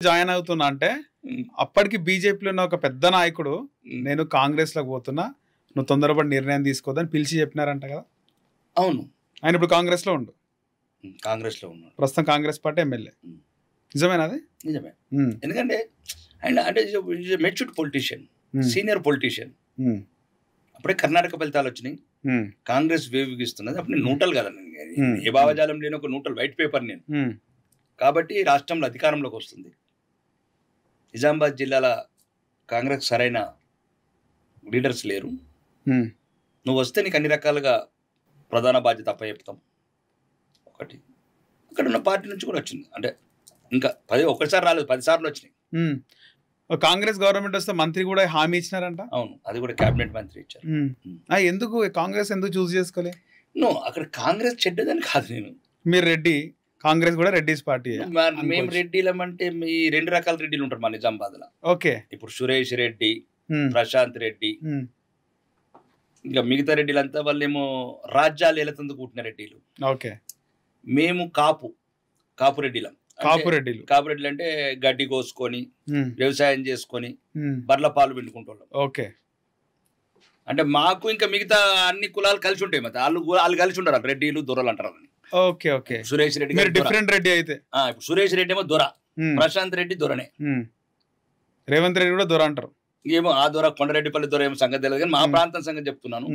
Join అవుతున్నా అంటే అప్పటికి బీజేపీలో ఉన్న ఒక పెద్ద నాయకుడు నేను కాంగ్రెస్ లోకి పోతున్నా, నువ్వు తొందరపడి నిర్ణయం తీసుకోదని పిలిచి చెప్పినారంట కదా. అవును, ఆయన ఇప్పుడు కాంగ్రెస్ లో ఉండు, కాంగ్రెస్ లో ఉన్నాడు ప్రస్తుతం కాంగ్రెస్ పార్టీ ఎమ్మెల్యే. నిజమేనా అది? నిజమే. ఎందుకంటే ఆయన అంటే మెచ్యూర్డ్ పొలిటీషియన్, సీనియర్ పొలిటీషియన్. అప్పుడే కర్ణాటక ఫలితాలు వచ్చినాయి, కాంగ్రెస్ వేవిగిస్తున్నది. అప్పుడు నేను న్యూట్రల్ కదా, ఏ భావజాలం లేని ఒక న్యూట్రల్ వైట్ పేపర్ నేను. కాబట్టి రాష్ట్రంలో అధికారంలోకి వస్తుంది. నిజామాబాద్ జిల్లాల కాంగ్రెస్ సరైన లీడర్స్ లేరు. నువ్వు వస్తే నీకు అన్ని రకాలుగా ప్రధాన బాధ్యత అప్పచెప్తాం. ఒకటి అక్కడ ఉన్న పార్టీ నుంచి కూడా వచ్చింది, అంటే ఇంకా ఒకసారి రాలేదు, 10 సార్లు వచ్చినాయి. కాంగ్రెస్ గవర్నమెంట్ వస్తే మంత్రి కూడా హామీ ఇచ్చినారంట. అవును, అది కూడా క్యాబినెట్ మంత్రి ఇచ్చారు. ఎందుకు కాంగ్రెస్ ఎందుకు చూస్ చేసుకోలే? అక్కడ కాంగ్రెస్ చెడ్డదని కాదు. మీరు రెడ్డి, కాంగ్రెస్ కూడా రెడ్డిస్ పార్టీ. మేము రెడ్డిలమంటే ఈ 2 రకాల రెడ్డిలు ఉంటారు మా నిజామాబాద్ లో. ఓకే, ఇప్పుడు సురేష్ రెడ్డి, ప్రశాంత్ రెడ్డి, ఇంకా మిగతా రెడ్డిలంతా వాళ్ళేమో రాజ్యాలు ఎలతందుకు పుట్టిన రెడ్డిలు. ఓకే, మేము కాపు రెడ్డిలం. కాపురెడ్డిలు అంటే గడ్డి కోసుకొని వ్యవసాయం చేసుకొని బర్ల పాలు పిండుకుంటాం. ఓకే, అంటే మాకు ఇంకా మిగతా అన్ని కులాలు కలిసి ఉంటాయి. మరి వాళ్ళు కలిసి ఉంటారు, రెడ్డిలు దొరలు అంటారు. Okay okay, Suresh Reddy different Reddy అయితే. ఇప్పుడు సురేష్ రెడ్డి ఏమో దొర, ప్రశాంత్ రెడ్డి దొరనే, రేవంత్ రెడ్డి కూడా దొర అంటారు. ఏమో ఆ దొర కొండరెడ్డిపల్లి దొర ఏమో సంగతి తెలియదు, కానీ మా ప్రాంతం సంగతి చెప్తున్నాను.